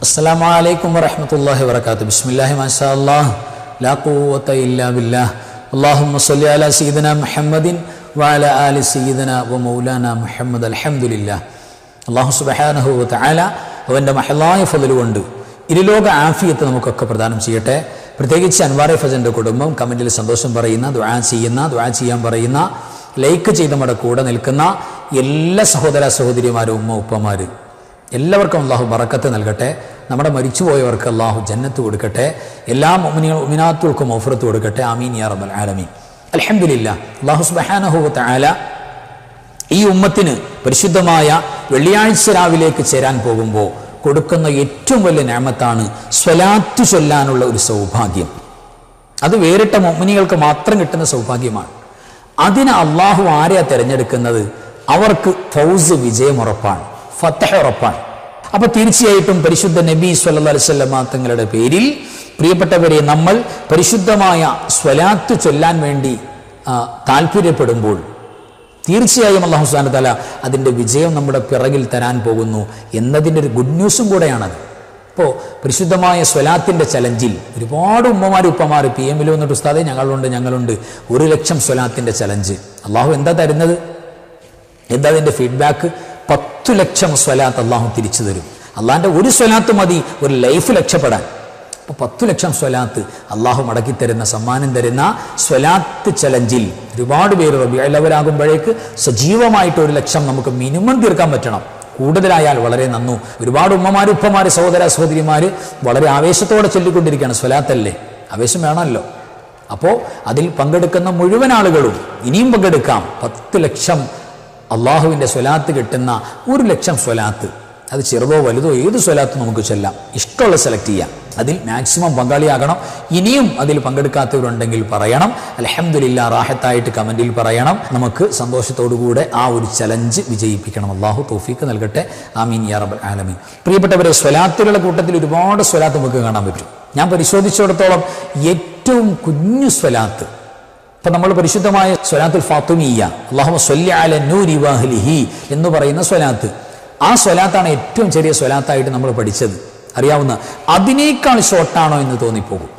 അസ്സലാമു അലൈക്കും വറഹ്മത്തുള്ളാഹി വബറകാതുഹു. ബിസ്മില്ലാഹി മാഷാ അല്ലാഹ് ലാ ഖുവത ഇല്ലാ ബില്ലാഹ്. അല്ലാഹുമ്മ സ്വല്ലി അലാ സയ്യിദിനാ മുഹമ്മദിൻ വഅലാ ആലി സയ്യിദിനാ വ മൗലാനാ മുഹമ്മദ്. അൽഹംദുലില്ലാഹ്. അല്ലാഹു സുബ്ഹാനഹു വ തആല അവൻ്റെ മഹലായ ഫള് കൊണ്ട് ഇരുലോക ആഫിയത്ത് നമുക്കൊക്കെ പ്രദാനം ചെയ്യട്ടെ. പ്രത്യേകിച്ച് അൻവാർ ഫസൻ്റെ കുടുംബം കമൻറ്റിൽ സന്തോഷം പറയുന്ന, ദുആ ചെയ്യാൻ പറയുന്ന, ലൈക്ക് ചെയ്ത് നമ്മുടെ കൂടെ നിൽക്കുന്ന എല്ലാ സഹോദര സഹോദരിമാരും, ഉമ്മ ഉപ്പമാർ, എല്ലാവർക്കും അള്ളാഹു ബറക്കത്ത് നൽകട്ടെ. നമ്മുടെ മരിച്ചുപോയവർക്ക് അള്ളാഹു ജന്നത്ത് കൊടുക്കട്ടെ. എല്ലാ മുഅ്മിനാത്തുകൾക്കും മഗ്ഫിറത്ത് കൊടുക്കട്ടെ. ആമീൻ യാ റബ്ബൽ ആലമീൻ. അൽഹംദുലില്ലാഹ്. അള്ളാഹു സുബ്ഹാനഹു വ തആല ഈ ഉമ്മത്തിന് പരിശുദ്ധമായ വെള്ളിയാഴ്ച രാവിലേക്ക് ചേരാൻ പോകുമ്പോൾ കൊടുക്കുന്ന ഏറ്റവും വലിയ നിഅമത്താണ് സ്വലാത്ത് ചൊല്ലാനുള്ള ഒരു സൗഭാഗ്യം. അത് വേറിട്ട മുഅ്മിനീങ്ങൾക്ക് മാത്രം കിട്ടുന്ന സൗഭാഗ്യമാണ്. അതിന് അള്ളാഹു ആരെയാ തിരഞ്ഞെടുക്കുന്നത്? അവർക്ക് ഫൗസ്, വിജയം ഉറപ്പാണ്, ഫതഹ് ഉറപ്പാണ്. അപ്പൊ തീർച്ചയായിട്ടും പരിശുദ്ധ നബി സ്വല്ലല്ലാഹു അലൈഹി വസല്ലം തങ്ങളുടെ പേരിൽ പ്രിയപ്പെട്ടവരെ നമ്മൾ പരിശുദ്ധമായ സ്വലാത്ത് ചൊല്ലാൻ വേണ്ടി താല്പര്യപ്പെടുമ്പോൾ തീർച്ചയായും അല്ലാഹു സുബ്ഹാനഹു വ തആല അതിൻ്റെ വിജയം നമ്മുടെ പിറകിൽ തരാൻ പോകുന്നു എന്നതിൻ്റെ ഒരു ഗുഡ് ന്യൂസും കൂടെയാണത്. ഇപ്പോൾ പരിശുദ്ധമായ സ്വലാത്തിൻ്റെ ചലഞ്ചിൽ ഒരുപാട് ഉമ്മമാർ ഉപ്പമാർ PM വന്നിട്ട് ഉസ്താദേ ഞങ്ങളുണ്ട് 1,00,000 സ്വലാത്തിൻ്റെ ചലഞ്ച്. അള്ളാഹു എന്താ തരുന്നത്? എന്താ അതിൻ്റെ ഫീഡ്ബാക്ക്? 10,00,000 സ്വലാത്ത് അള്ളാഹു തിരിച്ചു തരും. അള്ളാഹിൻ്റെ ഒരു സ്വലാത്ത് മതി ഒരു ലൈഫ് രക്ഷപ്പെടാൻ. അപ്പോൾ 10,00,000 സ്വലാത്ത് അള്ളാഹു മടക്കി തരുന്ന, സമ്മാനം തരുന്ന സ്വലാത്ത് ചലഞ്ചിൽ ഒരുപാട് പേര് റബീഉൽ അവ്വൽ ആകുമ്പോഴേക്ക് സജീവമായിട്ട് 1,00,000 നമുക്ക് മിനിമം തീർക്കാൻ പറ്റണം. കൂടുതലായാൽ വളരെ നന്നു. ഒരുപാട് ഉമ്മമാർ ഉപ്പമാർ സഹോദര സഹോദരിമാർ വളരെ ആവേശത്തോടെ ചൊല്ലിക്കൊണ്ടിരിക്കുകയാണ്. സ്വലാത്തല്ലേ, ആവേശം വേണമല്ലോ. അപ്പോൾ അതിൽ പങ്കെടുക്കുന്ന മുഴുവൻ ആളുകളും ഇനിയും പങ്കെടുക്കാം. 10,00,000 അള്ളാഹുവിൻ്റെ സ്വലാത്ത് കിട്ടുന്ന 1,00,000 സ്വലാത്ത്, അത് ചെറുതോ വലുതോ ഏത് സ്വലാത്തും നമുക്ക് ചൊല്ലാം. ഇഷ്ടമുള്ള സെലക്ട് ചെയ്യാം. അതിൽ മാക്സിമം പങ്കാളിയാകണം. ഇനിയും അതിൽ പങ്കെടുക്കാത്തവരുണ്ടെങ്കിൽ പറയണം. അൽഹംദുലില്ലാ, റാഹത്തായിട്ട് കമൻറ്റിൽ പറയണം. നമുക്ക് സന്തോഷത്തോടുകൂടെ ആ ഒരു ചലഞ്ച് വിജയിപ്പിക്കണം. അള്ളാഹു തൗഫീഖ് നൽകട്ടെ. ആമീൻ യാ റബ്ബൽ ആലമീൻ. പ്രിയപ്പെട്ടവരെ, സ്വലാത്തുകളുടെ കൂട്ടത്തിൽ ഒരുപാട് സ്വലാത്ത് നമുക്ക് കാണാൻ പറ്റും. ഞാൻ പരിശോധിച്ചിടത്തോളം ഏറ്റവും കുഞ്ഞു സ്വലാത്ത്, ഇപ്പം നമ്മൾ പരിശുദ്ധമായ സ്വലാത്തുൽ ഫാത്തിമിയ്യ, അല്ലാഹുമ്മ സ്വല്ലി അലാ നൂരി വഅഹ്ലിഹി എന്ന് പറയുന്ന സ്വലാത്ത്, ആ സ്വലാത്താണ് ഏറ്റവും ചെറിയ സ്വലാത്തായിട്ട് നമ്മൾ പഠിച്ചത്. അറിയാവുന്ന അതിനേക്കാൾ ഷോർട്ടാണോ എന്ന് തോന്നിപ്പോകും.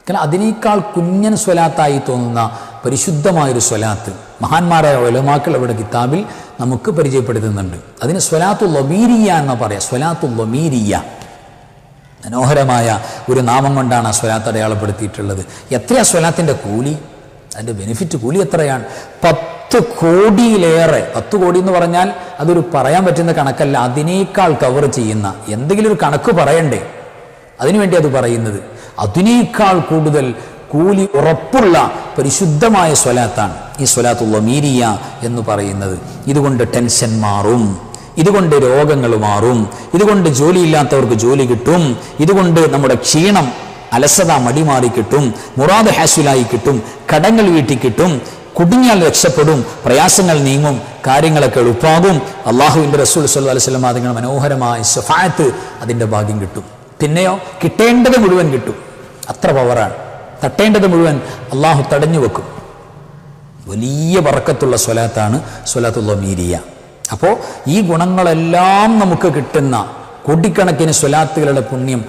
കാരണം അതിനേക്കാൾ കുഞ്ഞൻ സ്വലാത്തായി തോന്നുന്ന പരിശുദ്ധമായൊരു സ്വലാത്ത് മഹാന്മാരായ ഉലമാക്കൾ അവിടെ കിതാബിൽ നമുക്ക് പരിചയപ്പെടുത്തുന്നുണ്ട്. അതിന് സ്വലാത്തുൽ ലമീരിയ എന്ന് പറയാം. സ്വലാത്തുൽ ലമീരിയ മനോഹരമായ ഒരു നാമം കൊണ്ടാണ് ആ സ്വലാത്ത് അടയാളപ്പെടുത്തിയിട്ടുള്ളത്. എത്രയാ സ്വലാത്തിൻ്റെ കൂലി? അതിൻ്റെ ബെനിഫിറ്റ് കൂലി എത്രയാണ്? 10 കോടിയിലേറെ. 10 കോടി എന്ന് പറഞ്ഞാൽ അതൊരു പറയാൻ പറ്റുന്ന കണക്കല്ല. അതിനേക്കാൾ കവർ ചെയ്യുന്ന എന്തെങ്കിലും ഒരു കണക്ക് പറയണ്ടേ, അതിനുവേണ്ടി അത് പറയുന്നത്. അതിനേക്കാൾ കൂടുതൽ കൂലി ഉറപ്പുള്ള പരിശുദ്ധമായ സ്വലാത്താണ് ഈ സ്വലാത്തുൽ ലമീരിയ എന്ന് പറയുന്നത്. ഇതുകൊണ്ട് ടെൻഷൻ മാറും, ഇതുകൊണ്ട് രോഗങ്ങൾ മാറും, ഇതുകൊണ്ട് ജോലിയില്ലാത്തവർക്ക് ജോലി കിട്ടും, ഇതുകൊണ്ട് നമ്മുടെ ക്ഷീണം, അലസത, മടിമാറി കിട്ടും, മുറാദ് ഹാസിലായി കിട്ടും, കടങ്ങൾ വീട്ടി കിട്ടും, കുടുങ്ങിയാൽ രക്ഷപ്പെടും, പ്രയാസങ്ങൾ നീങ്ങും, കാര്യങ്ങളൊക്കെ എളുപ്പാകും. അള്ളാഹുവിൻ്റെ റസൂൽ സല്ലല്ലാഹു അലൈഹി വസല്ലം അതിങ്ങനെ മനോഹരമായ ശഫാഅത്ത്, അതിൻ്റെ ഭാഗ്യം കിട്ടും. പിന്നെയോ കിട്ടേണ്ടത് മുഴുവൻ കിട്ടും. അത്ര പവറാണ്. തട്ടേണ്ടത് മുഴുവൻ അള്ളാഹു തടഞ്ഞു വെക്കും. വലിയ ബറക്കത്തുള്ള സ്വലാത്താണ് സ്വലാത്തുൽ ലമീരിയ. അപ്പോൾ ഈ ഗുണങ്ങളെല്ലാം നമുക്ക് കിട്ടുന്ന കോടിക്കണക്കിന് സ്വലാത്തുകളുടെ പുണ്യം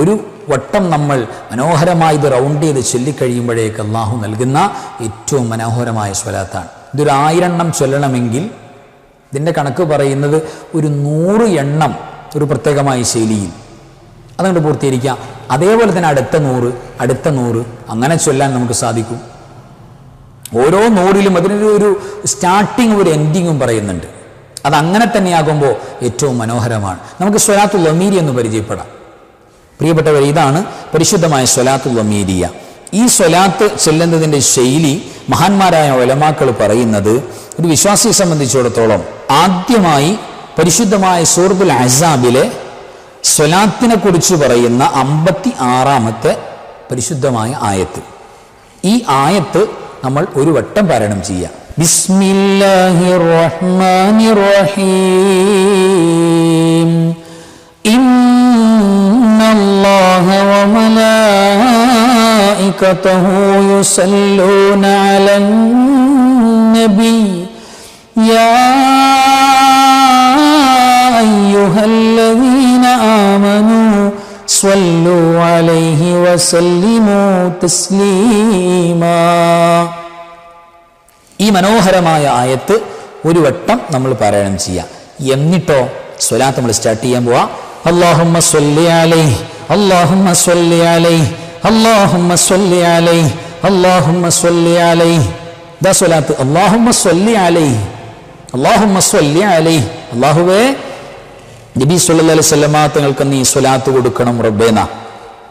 ഒരു വട്ടം നമ്മൾ മനോഹരമായി ഇത് റൗണ്ട് ചെയ്ത് ചൊല്ലിക്കഴിയുമ്പോഴേക്ക് അള്ളാഹു നൽകുന്ന ഏറ്റവും മനോഹരമായ സ്വലാത്താണ്. ഇതൊരു 1000 എണ്ണം ചൊല്ലണമെങ്കിൽ ഇതിൻ്റെ കണക്ക് പറയുന്നത് ഒരു 100 എണ്ണം ഒരു പ്രത്യേകമായ ശൈലിയിൽ അതുകൊണ്ട് പൂർത്തീകരിക്കാം. അതേപോലെ തന്നെ അടുത്ത 100 അങ്ങനെ ചൊല്ലാൻ നമുക്ക് സാധിക്കും. ഓരോ 100ലും അതിനൊരു സ്റ്റാർട്ടിങ്ങും ഒരു എൻഡിങ്ങും പറയുന്നുണ്ട്. അതങ്ങനെ തന്നെയാകുമ്പോൾ ഏറ്റവും മനോഹരമാണ്. നമുക്ക് സ്വലാത്തുൽ ലമീരിയ എന്ന് പരിചയപ്പെടാം. പ്രിയപ്പെട്ടവർ, ഇതാണ് പരിശുദ്ധമായ സ്വലാത്തുൽ ലമീരിയ. ഈ സ്വലാത്ത് ചെല്ലുന്നതിൻ്റെ ശൈലി മഹാന്മാരായ ഉലമാക്കൾ പറയുന്നത്, ഒരു വിശ്വാസിയെ സംബന്ധിച്ചിടത്തോളം ആദ്യമായി പരിശുദ്ധമായ സൂറത്തുൽ അഹ്സാബിലെ സ്വലാത്തിനെ കുറിച്ച് പറയുന്ന 56ാമത്തെ പരിശുദ്ധമായ ആയത്ത്, ഈ ആയത്ത് നമ്മൾ ഒരു വട്ടം പാരായണം ചെയ്യുക. ബിസ്മില്ലാഹിർ റഹ്മാനിർ റഹീം. ഇന്നല്ലാഹ വമലായികതഹു യുസല്ലൂന അലൻ നബി യാ അയ്യുഹല്ലദീന അലൈഹി വസല്ലിമു തസ്ലീമാ. ഈ മനോഹരമായ ആയത്ത് ഒരു വട്ടം നമ്മൾ പാരായണം ചെയ്യാം. എന്നിട്ടോ സ്വലാത്ത് നമ്മൾ സ്റ്റാർട്ട് ചെയ്യാൻ പോവാ. അല്ലാഹുമ്മ സ്വല്ലി അലൈഹി അല്ലാഹുമ്മ സ്വല്ലി അലൈഹി അല്ലാഹുമ്മ സ്വല്ലി അലൈഹി അല്ലാഹുമ്മ സ്വല്ലി അലൈഹി. ദാ സ്വലാത്ത്. അല്ലാഹുമ്മ സ്വല്ലി അലൈഹി അല്ലാഹുമ്മ സ്വല്ലി അലൈഹി. അല്ലാഹുവേ നബി സല്ലല്ലാഹു അലൈഹി വസല്ലമ തങ്ങൾക്ക് നീ സ്വലാത്ത് കൊടുക്കണം റബ്ബേന.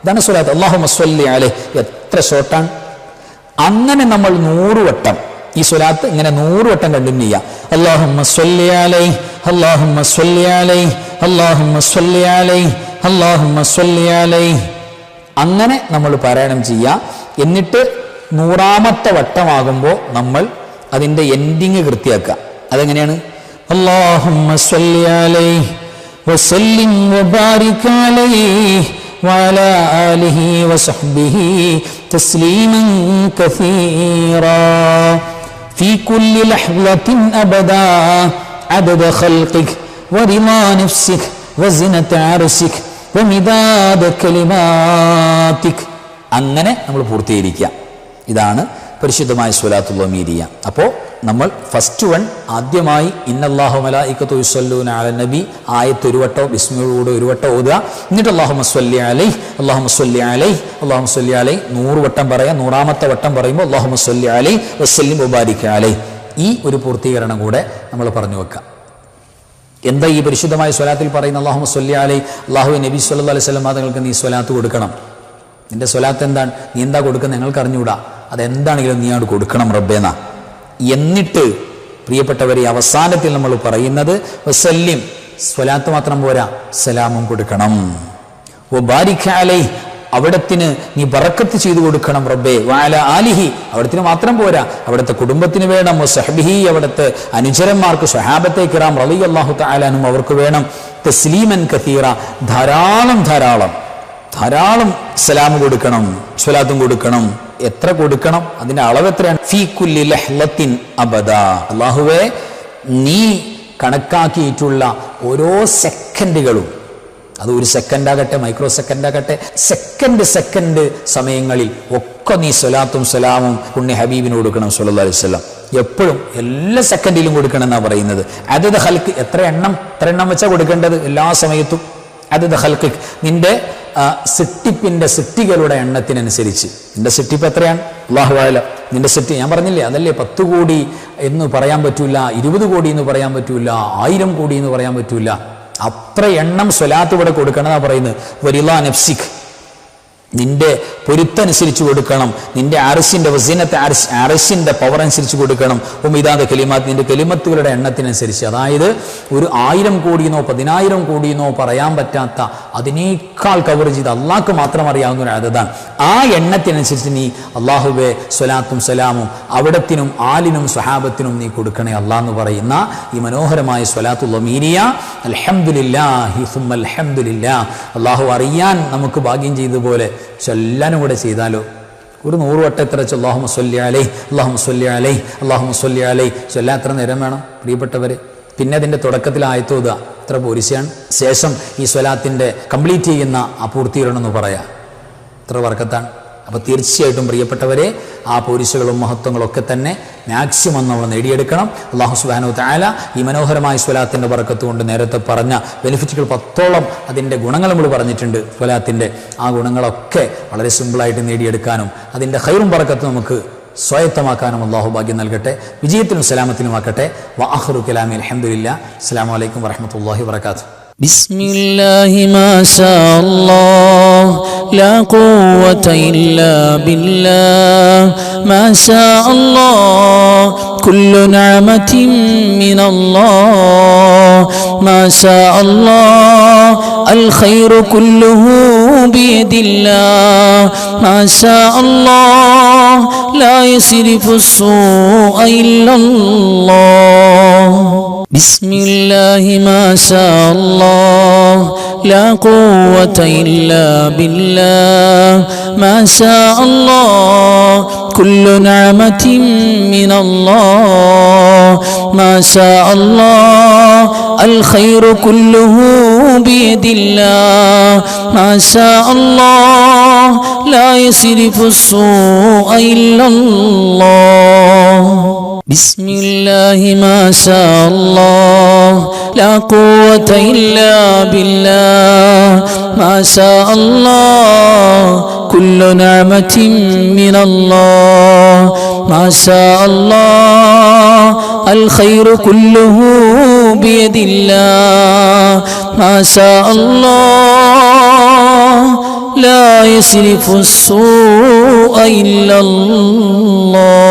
ഇതാണ് സ്വലാത്ത്. അല്ലാഹുമ്മ സ്വല്ലി അലൈഹി. എത്ര ഷോർട്ടാണ്. അങ്ങനെ നമ്മൾ 100 വട്ടം ഈ സ്വലാത്ത് ഇങ്ങനെ 100 വട്ടം കണ്ടിന്യൂ ചെയ്യാം. അല്ലാഹുമ്മ സ്വല്ലി അലൈഹി അല്ലാഹുമ്മ സ്വല്ലി അലൈഹി അല്ലാഹുമ്മ സ്വല്ലി അലൈഹി അല്ലാഹുമ്മ സ്വല്ലി അലൈഹി. അങ്ങനെ നമ്മൾ പാരായണം ചെയ്യാം. എന്നിട്ട് 100ാമത്തെ വട്ടമാകുമ്പോൾ നമ്മൾ അതിൻ്റെ എൻഡിങ് കൃത്യാക്കുക. അതെങ്ങനെയാണ്? അല്ലാഹുമ്മ സ്വല്ലി അലൈഹി വസല്ലിം വബാരിക് അലൈഹി വഅലാ ആലിഹി വസഹ്ബിഹി തസ്ലീമൻ കസീറാ ഫീ കുല്ലി ലഹ്ളത്തിൻ അബദാ അദദ ഖൽഖിക് വറിളാ നഫ്സിക് വസിനത അർശിക് വമിദാദ കലിമാതിക്. അങ്ങനെ നമ്മൾ പൂർത്തീകരിക്കുക. ഇതാണ് പരിശുദ്ധമായ സ്വലാത്തുൽ മീരിയ. അപ്പോൾ നമ്മൾ ഫസ്റ്റ് വൺ ആദ്യമായി ഇന്നല്ലാഹു മലായികത്തു യുസല്ലൂന അലൻ നബി ആയത്ത് ഒരു വട്ടം ബിസ്മിയോട് ഒരു വട്ടം ഓതുക. എന്നിട്ട് അല്ലാഹുമ്മ സ്വല്ലി അലൈഹി അല്ലാഹുമ്മ സ്വല്ലി അലൈഹി അല്ലാഹുമ്മ സ്വല്ലി അലൈഹി 100 വട്ടം പറയാം. 100ാമത്തെ വട്ടം പറയുമ്പോൾ അല്ലാഹുമ്മ സ്വല്ലി അലൈഹി വസല്ലിം വബാരിക് അലൈഹി. ഈ ഒരു പൂർത്തീകരണം കൂടെ നമ്മൾ പറഞ്ഞു വെക്കാം. എന്താ ഈ പരിശുദ്ധമായ സ്വലാത്തിൽ പറയുന്ന അല്ലാഹുമ്മ സ്വല്ലി അലൈഹി? അല്ലാഹുവേ നബി സല്ലല്ലാഹു അലൈഹി വസല്ലം തങ്ങൾക്ക് നീ സ്വലാത്ത് കൊടുക്കണം. നിന്റെ സ്വലാത്ത് എന്താണ്? നീ എന്താ കൊടുക്കുന്നത് ഞങ്ങൾക്ക് അറിഞ്ഞുകൂടാ. അതെന്താണെങ്കിലും നീ അവിടെ കൊടുക്കണം റബ്ബേന. എന്നിട്ട് പ്രിയപ്പെട്ടവരെ അവസാനത്തിൽ നമ്മൾ പറയുന്നത് വസല്ലിം, സ്വലാത്ത് മാത്രം പോരാ, സലാമും കൊടുക്കണം. വബാരിക് അലൈഹി, അവിടത്തിന് നീ ബറക്കത്ത് ചെയ്തു കൊടുക്കണം റബ്ബേ. വഅല ആലിഹി, അവിടത്തിന് മാത്രം പോരാ, അവിടുത്തെ കുടുംബത്തിന് വേണം. വസഹ്ബിഹി, അവിടുത്തെ അനുചരന്മാർക്ക് സ്വഹാബത്തെ കിറാം റളിയല്ലാഹു തആല അൻഹും അവർക്ക് വേണം. തസ്ലീമൻ കസീറ, ധാരാളം ധാരാളം ധാരാളം സലാം കൊടുക്കണം, സ്വലാത്തും കൊടുക്കണം. എത്ര കൊടുക്കണം? അതിന്റെ അളവ് എത്രയാണ്? ഫീ കുല്ലി ലഹ്ലത്തിൻ അബദാ. അല്ലാഹുവേ നീ കണക്കാക്കിയിട്ടുള്ള ഓരോ സെക്കൻഡുകളും, അത് 1 സെക്കൻഡാകട്ടെ, മൈക്രോ സെക്കൻഡാകട്ടെ, സെക്കൻഡ് സമയങ്ങളിൽ ഒക്കെ നീ സ്വലാത്തും സലാമും പുണ്യ ഹബീബിന് കൊടുക്കണം സല്ലല്ലാഹു അലൈഹി വസല്ലം. എപ്പോഴും എല്ലാ സെക്കൻഡിലും കൊടുക്കണം എന്നാണ് പറയുന്നത്. അദദ ഖൽഖ്, എത്ര എണ്ണം വെച്ചാൽ കൊടുക്കേണ്ടത്? എല്ലാ സമയത്തും. അദദ ഖൽഖ്, നിന്റെ സിട്ടികളുടെ എണ്ണത്തിനനുസരിച്ച്. നിന്റെ സിട്ടിപ്പ് എത്രയാണ്? അല്ലാഹു അഅലം. നിന്റെ സിട്ടി ഞാൻ പറഞ്ഞില്ലേ, അതല്ലേ 10 കോടി എന്ന് പറയാൻ പറ്റൂല, 20 കോടി എന്ന് പറയാൻ പറ്റൂല, 1000 കോടി എന്ന് പറയാൻ പറ്റൂല. അത്ര എണ്ണം സ്വലാത്ത് ഇവിടെ കൊടുക്കണം എന്നാ പറയുന്നത്. വറിളാ നഫ്സിക്, നിന്റെ പൊരുത്തനുസരിച്ച് കൊടുക്കണം. നിന്റെ അർശിന്റെ വസീനത്തെ അർശിന്റെ പവർ അനുസരിച്ച് കൊടുക്കണം. ഉമിദാദ കലിമാത്ത്, നിന്റെ കലിമത്തുകളുടെ എണ്ണത്തിനനുസരിച്ച്. അതായത് ഒരു 1000 കോടിയെന്നോ 10,000 കോടിയെന്നോ പറയാൻ പറ്റാത്ത, അതിനേക്കാൾ കവർ ചെയ്ത് അള്ളാഹ്ക്ക് മാത്രം അറിയാവുന്ന ഒരു അദദാണ്. ആ എണ്ണത്തിനനുസരിച്ച് നീ അല്ലാഹുവേ സ്വലാത്തും സലാമും അവിടത്തിനും ആലിനും സ്വഹാബത്തിനും നീ കൊടുക്കണേ അല്ലാഹ് എന്ന് പറയുന്ന ഈ മനോഹരമായ സ്വലാത്തുൽ മീരിയ. അൽഹംദുലില്ലാഹി സുമ്മ അൽഹംദുലില്ലാ. അല്ലാഹു അറിയാൻ നമുക്ക് ഭാഗ്യം ചെയ്തതുപോലെ ചൊല്ലാനും കൂടെ ചെയ്താലോ. ഒരു 100 വട്ടം എത്ര വെച്ച് അല്ലാഹുമ്മ സ്വല്ലി അലൈഹി അല്ലാഹുമ്മ സ്വല്ലി അലൈഹി അല്ലാഹുമ്മ സ്വല്ലി അലൈഹി ചൊല്ലാൻ എത്ര നേരം വേണം പ്രിയപ്പെട്ടവരെ? പിന്നെ അതിൻ്റെ തുടക്കത്തിൽ ആയത്തോതുക, എത്ര പോരിശയാണ്. ശേഷം ഈ സ്വലാത്തിൻ്റെ കംപ്ലീറ്റ് ചെയ്യുന്ന ആ പൂർത്തീകരണമെന്ന് പറയാം, എത്ര വർക്കത്താണ്. അപ്പോൾ തീർച്ചയായിട്ടും പ്രിയപ്പെട്ടവരെ ആ പോരിശകളും മഹത്വങ്ങളൊക്കെ തന്നെ മാക്സിമം നമ്മൾ നേടിയെടുക്കണം. അല്ലാഹു സുബ്ഹാനഹു വ തആല ഈ മനോഹരമായ സ്വലാത്തിൻ്റെ ബറക്കത്ത് കൊണ്ട് നേരത്തെ പറഞ്ഞ ബെനിഫിറ്റുകൾ 10ഓളം അതിൻ്റെ ഗുണങ്ങൾ നമ്മൾ പറഞ്ഞിട്ടുണ്ട്. സ്വലാത്തിൻ്റെ ആ ഗുണങ്ങളൊക്കെ വളരെ സിമ്പിളായിട്ട് നേടിയെടുക്കാനും അതിൻ്റെ ഖൈറും ബറക്കത്തും നമുക്ക് സ്വായത്തമാക്കാനും അല്ലാഹു ഭാഗ്യം നൽകട്ടെ. വിജയത്തിനും സലാമത്തിനുമാക്കട്ടെ. വആഖിറു കലാമി അൽഹംദുലില്ലാഹ്. അസ്സലാമു അലൈക്കും വറഹ്മത്തുള്ളാഹി വബറകാതുഹു. بسم الله ما شاء الله لا قوة إلا بالله ما شاء الله كل نعمة من الله ما شاء الله الخير كله بيد الله ما شاء الله لا يصرف السوء إلا الله بسم الله ما شاء الله لا قوة إلا بالله ما شاء الله كل نعمة من الله ما شاء الله الخير كله بيد الله ما شاء الله لا يصرف السوء إلا الله بسم الله ما شاء الله لا قوة إلا بالله ما شاء الله كل نعمة من الله ما شاء الله الخير كله بيد الله ما شاء الله لا يصرف السوء إلا الله